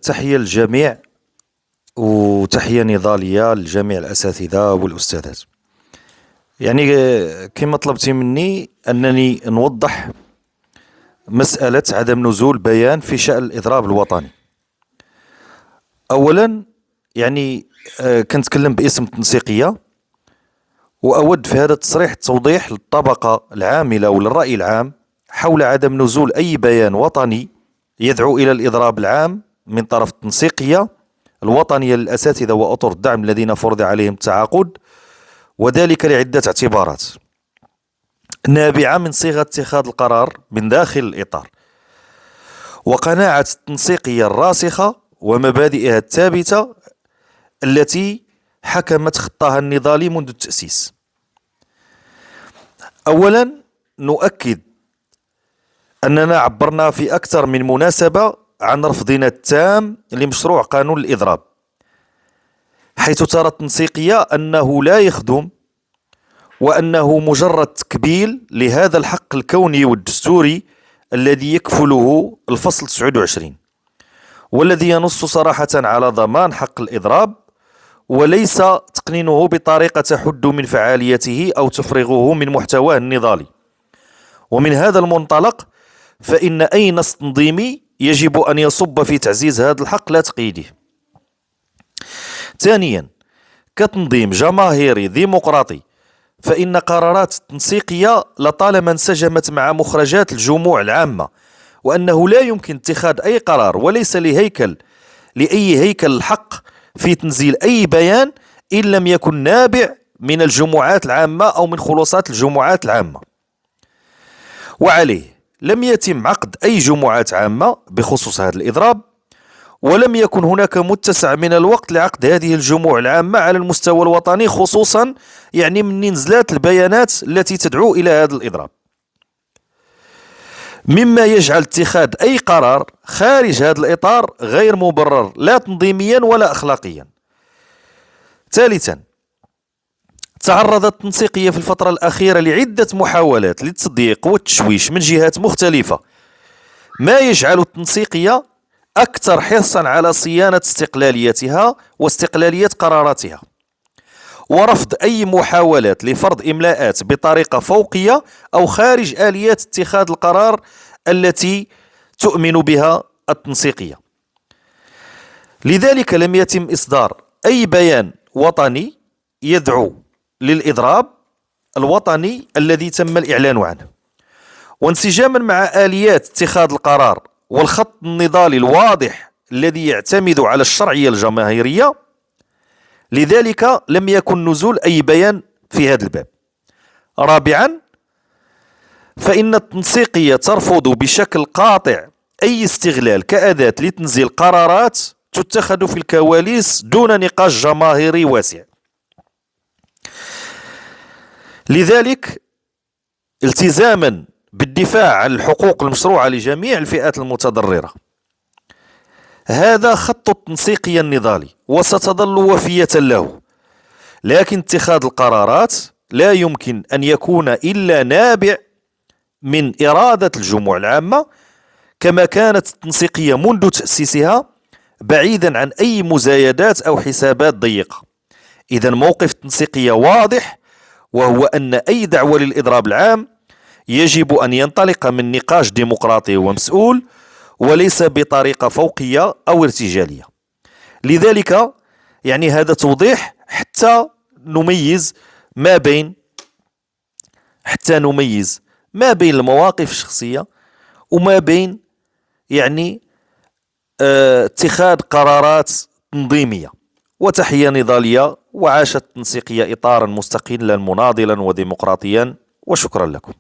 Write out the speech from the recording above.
تحية للجميع، وتحية نضالية لجميع الأساتذة والأستاذات. يعني كما طلبتي مني أنني نوضح مسألة عدم نزول بيان في شأن الإضراب الوطني. أولا يعني كنتكلم باسم التنسيقية، وأود في هذا التصريح التوضيح للطبقة العاملة وللرأي العام حول عدم نزول أي بيان وطني يدعو إلى الإضراب العام من طرف التنسيقية الوطنية للأساتذة وأطر الدعم الذين فرض عليهم التعاقد، وذلك لعدة اعتبارات نابعة من صيغة اتخاذ القرار من داخل الإطار، وقناعة التنسيقية الراسخة ومبادئها الثابتة التي حكمت خطها النضالي منذ التأسيس. أولا نؤكد أننا عبرنا في أكثر من مناسبة عن رفضنا التام لمشروع قانون الإضراب، حيث ترى التنسيقية أنه لا يخدم، وأنه مجرد تكبيل لهذا الحق الكوني والدستوري الذي يكفله الفصل 29، والذي ينص صراحة على ضمان حق الإضراب، وليس تقنينه بطريقة تحد من فعاليته أو تفرغه من محتواه النضالي. ومن هذا المنطلق فإن أي نص تنظيمي يجب أن يصب في تعزيز هذا الحق لا تقييده. ثانيا، كتنظيم جماهيري ديمقراطي فإن قرارات التنسيقية لطالما انسجمت مع مخرجات الجموع العامة، وأنه لا يمكن اتخاذ أي قرار وليس لأي هيكل الحق في تنزيل أي بيان إن لم يكن نابع من الجموعات العامة أو من خلاصات الجموعات العامة. وعليه لم يتم عقد أي جموعات عامة بخصوص هذا الإضراب، ولم يكن هناك متسع من الوقت لعقد هذه الجموع العامة على المستوى الوطني، خصوصا يعني من نزلات البيانات التي تدعو إلى هذا الإضراب، مما يجعل اتخاذ أي قرار خارج هذا الإطار غير مبرر لا تنظيميا ولا أخلاقيا. ثالثا، تعرضت التنسيقية في الفترة الأخيرة لعدة محاولات للتضييق والتشويش من جهات مختلفة، ما يجعل التنسيقية أكثر حرصا على صيانة استقلاليتها واستقلالية قراراتها، ورفض أي محاولات لفرض إملاءات بطريقة فوقية أو خارج آليات اتخاذ القرار التي تؤمن بها التنسيقية. لذلك لم يتم إصدار أي بيان وطني يدعو للإضراب الوطني الذي تم الإعلان عنه. وانسجاما مع آليات اتخاذ القرار والخط النضالي الواضح الذي يعتمد على الشرعية الجماهيرية، لذلك لم يكن نزول أي بيان في هذا الباب. رابعا، فإن التنسيقية ترفض بشكل قاطع أي استغلال كأداة لتنزيل قرارات تتخذ في الكواليس دون نقاش جماهيري واسع. لذلك التزاما بالدفاع عن الحقوق المشروعة لجميع الفئات المتضررة، هذا خط التنسيقية النضالي وستظل وفية له، لكن اتخاذ القرارات لا يمكن أن يكون إلا نابع من إرادة الجموع العامة، كما كانت التنسيقية منذ تأسيسها بعيدا عن أي مزايدات أو حسابات ضيقة. إذن موقف التنسيقية واضح، وهو أن أي دعوة للإضراب العام يجب أن ينطلق من نقاش ديمقراطي ومسؤول، وليس بطريقة فوقية أو ارتجالية. لذلك يعني هذا توضيح حتى نميز ما بين المواقف الشخصية وما بين يعني اتخاذ قرارات تنظيمية. وتحية نضالية، وعاشت التنسيقية إطارا مستقلا مناضلا وديمقراطيا، وشكرا لكم.